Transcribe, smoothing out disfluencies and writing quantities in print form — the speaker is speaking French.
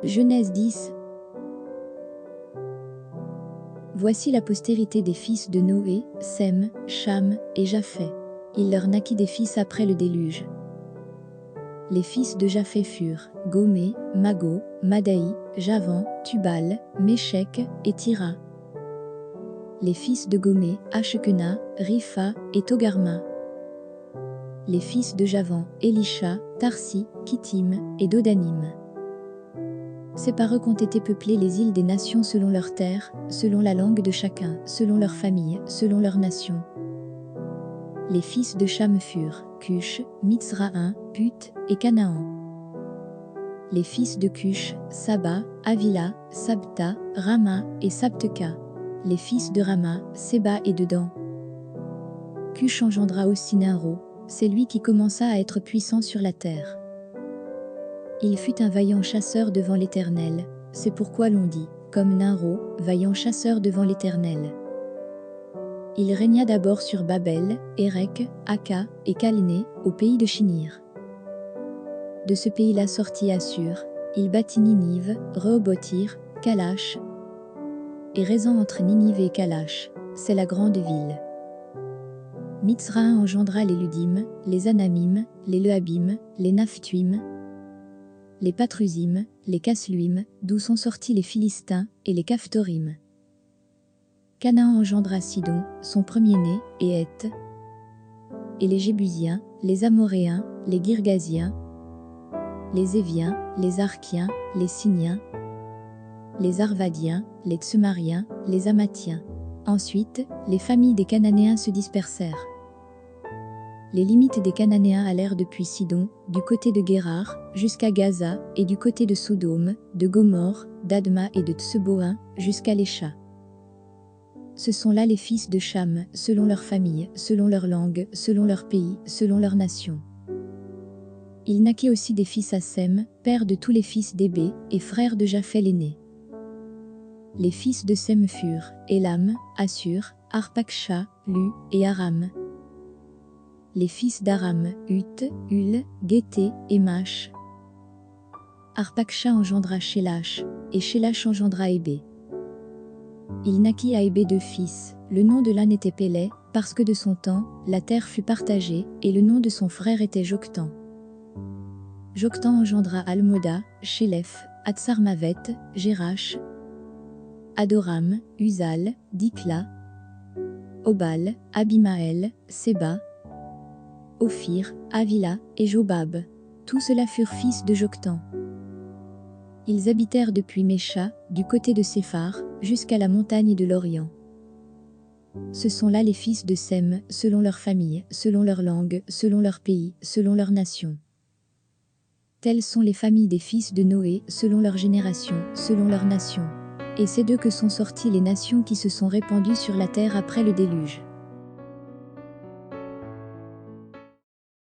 Genèse 10. Voici la postérité des fils de Noé, Sem, Cham et Japheth. Il leur naquit des fils après le déluge. Les fils de Japheth furent Gomé, Mago, Madaï, Javan, Tubal, Méchec et Tira. Les fils de Gomé, Ashkena, Ripha et Togarma. Les fils de Javan, Elisha, Tarsi, Kittim et Dodanim. C'est par eux qu'ont été peuplées les îles des nations selon leurs terres, selon la langue de chacun, selon leur famille, selon leur nation. Les fils de Cham furent Cush, Mitzraïm, Put et Canaan. Les fils de Cush, Saba, Avila, Sabta, Rama et Sabteka. Les fils de Rama, Séba et Dedan. Cush engendra aussi Nimro, c'est lui qui commença à être puissant sur la terre. Il fut un vaillant chasseur devant l'Éternel, c'est pourquoi l'on dit, comme Nimro, vaillant chasseur devant l'Éternel. Il régna d'abord sur Babel, Érec, Aka et Calné, au pays de Shinir. De ce pays-là sortit Assur, il bâtit Ninive, Rehoboth-ir, Kalash, et Rézan entre Ninive et Kalash, c'est la grande ville. Mitzraïm engendra les Ludim, les Anamim, les Lehabim, les Naphtuim, les Patrusim, les Casluim, d'où sont sortis les Philistins, et les Caphtorim. Canaan engendra Sidon, son premier-né, et Heth, et les Jébusiens, les Amoréens, les Girgasiens, les Éviens, les Arkiens, les Siniens, les Arvadiens, les Tsumariens, les Amathiens. Ensuite, les familles des Cananéens se dispersèrent. Les limites des Cananéens allèrent depuis Sidon, du côté de Guérar, jusqu'à Gaza, et du côté de Sodome, de Gomorre, d'Adma et de Tseboïm, jusqu'à Lécha. Ce sont là les fils de Cham, selon leur famille, selon leur langue, selon leur pays, selon leur nation. Il naquit aussi des fils à Sem, père de tous les fils d'Hébé, et frère de Japheth l'aîné. Les fils de Sem furent Élam, Assur, Arpaksha, Lu et Aram. Les fils d'Aram, Hut, Hul, Guété et Mash. Arpaksha engendra Shélash, et Shélash engendra Hébé. Il naquit à Hébé deux fils, le nom de l'un était Pélé, parce que de son temps, la terre fut partagée, et le nom de son frère était Joktan. Joktan engendra Almoda, Shélef, Hatsarmavet, Jérash, Adoram, Uzal, Dikla, Obal, Abimaël, Séba, Ophir, Avila et Jobab. Tous ceux-là furent fils de Joktan. Ils habitèrent depuis Mécha, du côté de Séphar, jusqu'à la montagne de l'Orient. Ce sont là les fils de Sem, selon leur famille, selon leur langue, selon leur pays, selon leur nation. Telles sont les familles des fils de Noé, selon leur génération, selon leur nation. Et c'est d'eux que sont sorties les nations qui se sont répandues sur la terre après le déluge.